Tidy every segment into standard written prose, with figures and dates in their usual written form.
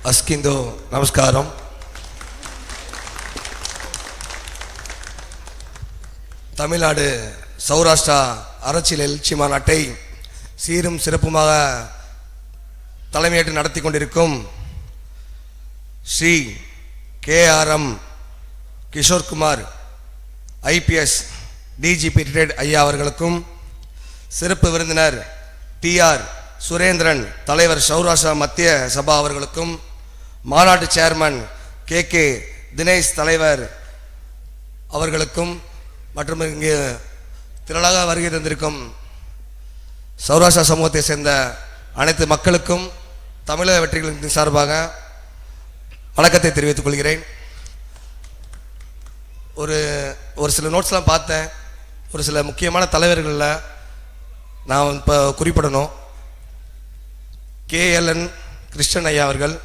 అస్కిందో నమస్కారం. தமிழ்நாடு சௌராஷ்டிரா அரசியல் எழுச்சி மாநாட்டை சீரும் சிறப்புமாக தலைமையேற்று நடத்தி கொண்டிருக்கும் Shri KRM Kishorkumar IPS DGP retired ஐயா அவர்களுக்கும், சிறப்பு விருந்தினர் TR சுரேந்திரன் தலைவர் சௌராஷ்டிரா மத்திய சபா அவர்களுக்கும், மாநாட்டு சேர்மன் KK தினேஷ் தலைவர் அவர்களுக்கும் மற்றும் இங்கு திரளாக வருகை தந்திருக்கும் சௌராஷ்டிரா சமூகத்தை சேர்ந்த அனைத்து மக்களுக்கும் தமிழக வெற்றிகளின் சார்பாக வணக்கத்தை தெரிவித்துக் கொள்கிறேன். ஒரு சில நோட்ஸ்லாம் பார்த்தேன். ஒரு சில முக்கியமான தலைவர்களில் நான் இப்போ குறிப்பிடணும். KLN கிருஷ்ணன் ஐயா அவர்கள்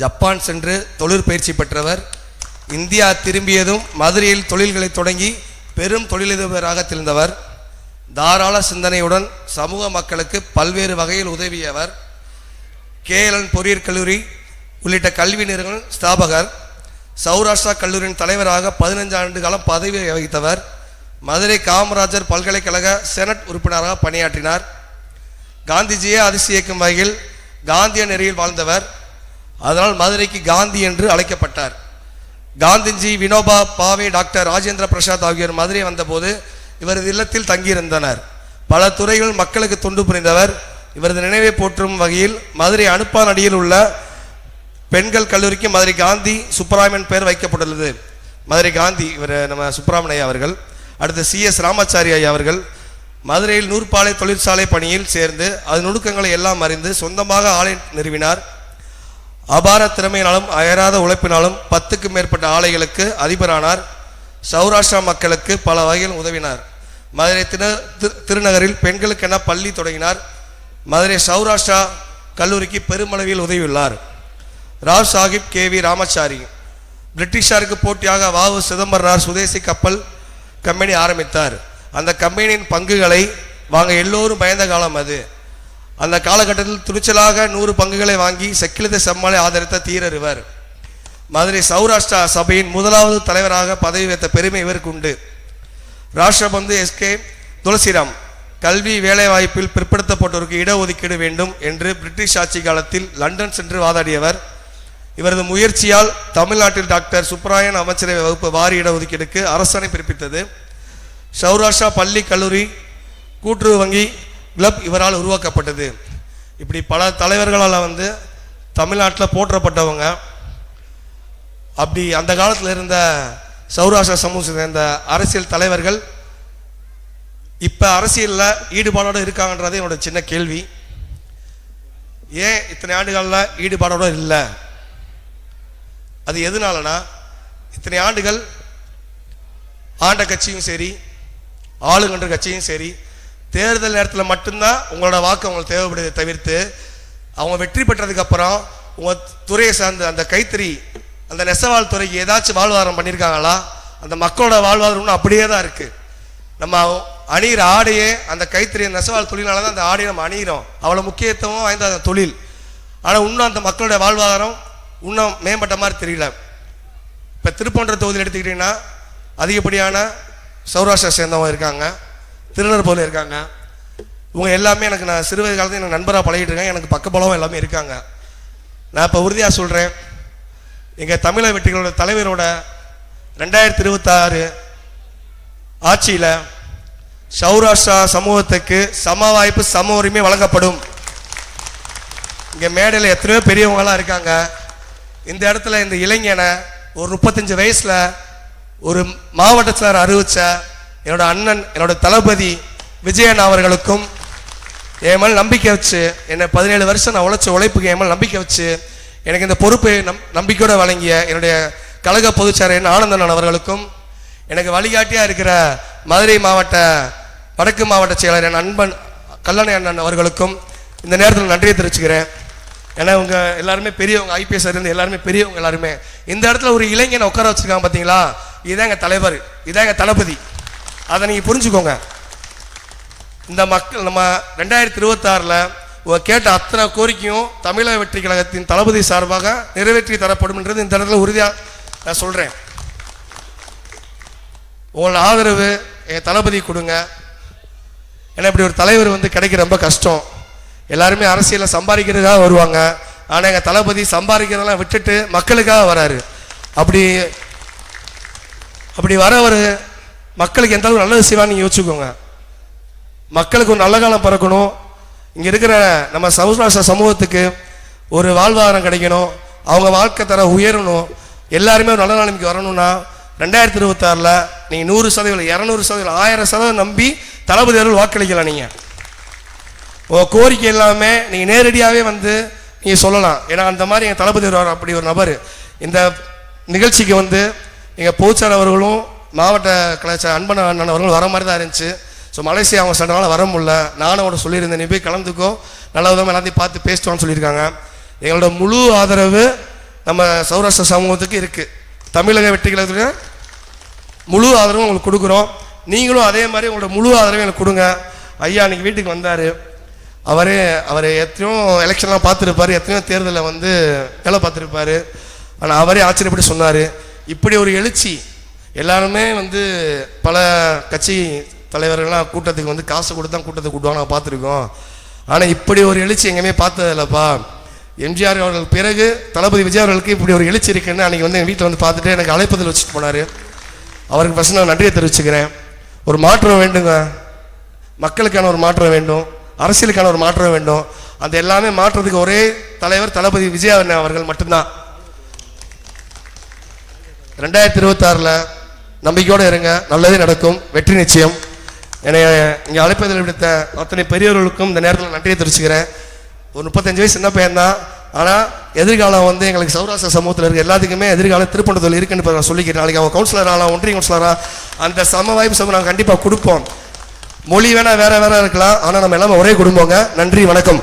ஜப்பான் சென்று தொழிற்பயிற்சி பெற்றவர். இந்தியா திரும்பியதும் மதுரையில் தொழில்களை தொடங்கி பெரும் தொழிலதிபராக திறந்தவர். தாராள சிந்தனையுடன் சமூக மக்களுக்கு பல்வேறு வகையில் உதவியவர். KLN பொறியியல் கல்லூரி உள்ளிட்ட கல்வி நிறுவன ஸ்தாபகர். சௌராஷ்டிரா கல்லூரியின் தலைவராக 15 ஆண்டு காலம் பதவி வகித்தவர். மதுரை காமராஜர் பல்கலைக்கழக செனட் உறுப்பினராக பணியாற்றினார். காந்திஜியை அதிசயிக்கும் வகையில் காந்திய நெறியில் வாழ்ந்தவர். அதனால் மதுரைக்கு காந்தி என்று அழைக்கப்பட்டார். காந்திஜி, வினோபா பாவே, டாக்டர் ராஜேந்திர பிரசாத் ஆகியோர் மதுரை வந்தபோது இவரது இல்லத்தில் தங்கியிருந்தனர். பல துறைகள் மக்களுக்கு தொண்டு புரிந்தவர். இவரது நினைவை போற்றும் வகையில் மதுரை அனுப்பானடியில் உள்ள பெண்கள் கல்லூரிக்கு மதுரை காந்தி சுப்பராமன் பெயர் வைக்கப்பட்டுள்ளது. மதுரை காந்தி இவர் நம்ம சுப்பராமன் ஐயா அவர்கள். அடுத்து CS ராமாச்சாரி ஐயா அவர்கள் மதுரையில் நூற்பாலை தொழிற்சாலை பணியில் சேர்ந்து அதன் நுணுக்கங்களை எல்லாம் அறிந்து சொந்தமாக ஆலை நிறுவினார். அபார திறமையினாலும் அயராத உழைப்பினாலும் 10க்கும் மேற்பட்ட ஆலைகளுக்கு அதிபரானார். சௌராஷ்டிரா மக்களுக்கு பல வகையில் உதவினார். மதுரை திருநகரில் பெண்களுக்கென பள்ளி தொடங்கினார். மதுரை சௌராஷ்டிரா கல்லூரிக்கு பெருமளவில் உதவியுள்ளார். ராவ் சாஹிப் KV ராமாச்சாரி பிரிட்டிஷாருக்கு போட்டியாக வாவு சிதம்பரனார் சுதேசி கப்பல் கம்பெனி ஆரம்பித்தார். அந்த கம்பெனியின் பங்குகளை வாங்க எல்லோரும் பயந்த காலம் அது. அந்த காலகட்டத்தில் துணிச்சலாக 100 பங்குகளை வாங்கி செக்கிலித செம்மாளை ஆதரித்த தீரர் இவர். மதுரை சௌராஷ்டிரா சபையின் முதலாவது தலைவராக பதவி வைத்த பெருமை இவருக்கு உண்டு. ராஷ்டிரபந்து SK துளசிராம் கல்வி வேலைவாய்ப்பில் பிற்படுத்தப்பட்டோருக்கு இடஒதுக்கீடு வேண்டும் என்று பிரிட்டிஷ் ஆட்சி காலத்தில் லண்டன் சென்று வாதாடியவர். இவரது முயற்சியால் தமிழ்நாட்டில் டாக்டர் சுப்பராயன் அமைச்சரவை வகுப்பு வாரி இடஒதுக்கீடுக்கு அரசாணை பிறப்பித்தது. சௌராஷ்டிரா பள்ளி கல்லூரி கூட்டுறவு வங்கி கிளப் இவரால் உருவாக்கப்பட்டது. இப்படி பல தலைவர்களால் தமிழ்நாட்டில் போற்றப்பட்டவங்க. அப்படி அந்த காலத்தில் இருந்த சௌராஷ்டிரா சமூகத்தை சேர்ந்த அரசியல் தலைவர்கள் இப்போ அரசியலில் ஈடுபாடோடு இருக்காங்கன்றதே என்னோட சின்ன கேள்வி. ஏன் இத்தனை ஆண்டுகளில் ஈடுபாடோடு இல்லை? அது எதனாலனா, இத்தனை ஆண்டுகள் ஆண்ட கட்சியும் சரி ஆளுங்கன்ற கட்சியும் சரி தேர்தல் நேரத்தில் மட்டும்தான் உங்களோட வாக்கு அவங்களுக்கு தேவைப்படுவதை தவிர்த்து அவங்க வெற்றி பெற்றதுக்கப்புறம் உங்கள் துறையை சார்ந்த அந்த கைத்தறி அந்த நெசவாள் துறைக்கு ஏதாச்சும் வாழ்வாதாரம் பண்ணியிருக்காங்களா? அந்த மக்களோட வாழ்வாதாரம்னு அப்படியே தான் இருக்குது. நம்ம அணிகிற ஆடையே அந்த கைத்தறி நெசவாள் தொழிலால தான் அந்த ஆடையை நம்ம அணிகிறோம். அவ்வளோ முக்கியத்துவம் வாய்ந்த அந்த தொழில். ஆனால் இன்னும் அந்த மக்களோட வாழ்வாதாரம் இன்னும் மேம்பட்ட மாதிரி தெரியல. இப்போ திருப்பூன்ற தொகுதியில் எடுத்துக்கிட்டிங்கன்னா அதிகப்படியான சௌராஷ்டிரா சேர்ந்தவங்க இருக்காங்க, திருநெல்வேலியில் இருக்காங்க. இவங்க எல்லாமே எனக்கு நான் சிறுவயது காலத்தில் எனக்கு நண்பராக பழகிட்டு இருக்காங்க. எனக்கு பக்கபலமாக எல்லாமே இருக்காங்க. நான் இப்போ உறுதியாக சொல்கிறேன், எங்கள் தமிழக வெற்றிகளோட தலைவரோட 2026 ஆட்சியில் சௌராஷ்டிரா சமூகத்துக்கு சம வாய்ப்பு சம உரிமை வழங்கப்படும். இங்கே மேடையில் எத்தனையோ பெரியவங்களாம் இருக்காங்க. இந்த இடத்துல இந்த இளைஞனை ஒரு 35 வயசில் ஒரு மாவட்ட செயலர் அறிவித்த என்னோட அண்ணன் என்னோட தளபதி விஜயன் அவர்களுக்கும் என் மேல் நம்பிக்கை வச்சு என்னை 17 வருஷம் நான் உழைச்ச உழைப்புக்கு என் மேல் நம்பிக்கை வச்சு எனக்கு இந்த பொறுப்பை நம்பிக்கையோடு வழங்கிய என்னுடைய கழக பொதுச்செயலர் ஆனந்தன் அவர்களுக்கும், எனக்கு வழிகாட்டியாக இருக்கிற மதுரை மாவட்ட வடக்கு மாவட்ட செயலர் என் அன்பன் கல்லணை அண்ணன் அவர்களுக்கும் இந்த நேரத்தில் நன்றியை தெரிவிச்சுக்கிறேன். ஏன்னா இவங்க எல்லாருமே பெரியவங்க, IPS இருந்து எல்லாருமே பெரியவங்க. எல்லாருமே இந்த இடத்துல ஒரு இளைஞனை உட்கார வச்சுருக்காங்க பார்த்தீங்களா? இதுதான் எங்கள் தலைவர், இதுதான் எங்கள் தளபதி. அதை நீங்கள் புரிஞ்சுக்கோங்க. இந்த மக்கள் நம்ம 2026 கேட்ட அத்தனை கோரிக்கையும் தமிழக வெற்றி கழகத்தின் தளபதி சார்பாக நிறைவேற்றி தரப்படும் என்றது இந்த இடத்துல உறுதியாக நான் சொல்கிறேன். உங்களோட ஆதரவு என் தளபதி கொடுங்க. ஏன்னா இப்படி ஒரு தலைவர் வந்து கிடைக்க ரொம்ப கஷ்டம். எல்லாருமே அரசியலில் சம்பாதிக்கிறதுக்காக வருவாங்க. ஆனால் எங்கள் தளபதி சம்பாதிக்கிறதெல்லாம் விட்டுட்டு மக்களுக்காக வராரு. அப்படி வரவர் மக்களுக்கு எந்த அளவுக்கு நல்லது செய்வான்னு நீங்கள் யோசிச்சுக்கோங்க. மக்களுக்கு ஒரு நல்ல காலம் பிறக்கணும், இங்கே இருக்கிற நம்ம சௌராஷ்டிர சமூகத்துக்கு ஒரு வாழ்வாதாரம் கிடைக்கணும், அவங்க வாழ்க்கை தர உயரணும், எல்லாருமே ஒரு நல்ல நிலைமைக்கு வரணும்னா 2026 நீங்கள் 100%, 200%, 1000% நம்பி தளபதி அவர்கள் வாக்களிக்கலாம். நீங்கள் உங்கள் கோரிக்கை எல்லாமே நீங்கள் நேரடியாகவே வந்து நீங்கள் சொல்லலாம். ஏன்னா அந்த மாதிரி எங்கள் தளபதி அப்படி ஒரு நபர். இந்த நிகழ்ச்சிக்கு வந்து எங்கள் பொதுச்செயலாளர் அவர்களும் மாவட்ட கலாச்சார அன்பன அண்ணன் அவர்களும் வர மாதிரி தான் இருந்துச்சு. ஸோ மலேசியா அவங்க சொல்கிறனால வர முடியல. நானும் அவட சொல்லியிருந்தேன், நீ போய் கலந்துக்கோ, நல்ல விதமாக எல்லாத்தையும் பார்த்து பேசிட்டோன்னு சொல்லியிருக்காங்க. எங்களோட முழு ஆதரவு நம்ம சௌராஷ்டிர சமூகத்துக்கு இருக்குது. தமிழக வெற்றி கழகத்துக்கு முழு ஆதரவும் உங்களுக்கு கொடுக்குறோம். நீங்களும் அதே மாதிரி உங்களோட முழு ஆதரவும் எனக்கு கொடுங்க. ஐயா அன்றைக்கி வீட்டுக்கு வந்தார். அவர் எத்தனையோ எலெக்ஷன்லாம் பார்த்துருப்பார், எத்தனையோ தேர்தலில் வந்து வேலை பார்த்துருப்பார். ஆனால் அவரே ஆச்சரியப்பட்டு சொன்னார், இப்படி ஒரு எழுச்சி எல்லாருமே வந்து பல கட்சி தலைவர்கள்லாம் கூட்டத்துக்கு வந்து காசு கொடுத்து தான் கூட்டத்துக்கு கூட்டுவாங்க, நான் பார்த்துருக்கோம். ஆனால் இப்படி ஒரு எழுச்சி எங்கேயுமே பார்த்ததில்லப்பா. எம்ஜிஆர் அவர்களுக்கு பிறகு தளபதி விஜய் அவர்களுக்கு இப்படி ஒரு எழுச்சி இருக்குன்னு அன்றைக்கி வந்து எங்கள் வீட்டில் வந்து பார்த்துட்டு எனக்கு அழைப்பதில் வச்சுட்டு போனார். அவருக்கு ஃபஸ்ட் நான் நன்றியை தெரிவிச்சுக்கிறேன். ஒரு மாற்றம் வேண்டுங்க, மக்களுக்கான ஒரு மாற்றம் வேண்டும், அரசியலுக்கான ஒரு மாற்றம் வேண்டும். அந்த எல்லாமே மாற்றத்துக்கு ஒரே தலைவர் தளபதி விஜய் அவர்கள் மட்டும்தான். 2026 நம்பிக்கையோடு இருங்க, நல்லதே நடக்கும், வெற்றி நிச்சயம். என்னை இங்கே அழைப்பதில் விடுத்த அத்தனை பெரியவர்களுக்கும் இந்த நேரத்தில் நன்றியை தெரிவிச்சுக்கிறேன். ஒரு 35 வயசு சின்ன பையன்தான், ஆனால் எதிர்காலம் வந்து எங்களுக்கு சௌராஷ்டிர சமூகத்தில் இருக்க எல்லாத்துக்குமே எதிர்காலம் திருப்பணத்தில் இருக்குன்னு இப்போ நான் சொல்லிக்கிறேன். நாளைக்கு அவங்க கவுன்சிலர் ஆகலாம், ஒன்றிய கவுன்சிலராக, அந்த சம வாய்ப்பு நாங்கள் கண்டிப்பாக கொடுப்போம். மொழி வேணால் வேறு இருக்கலாம், ஆனால் நம்ம எல்லாமே ஒரே குடும்பங்க. நன்றி, வணக்கம்.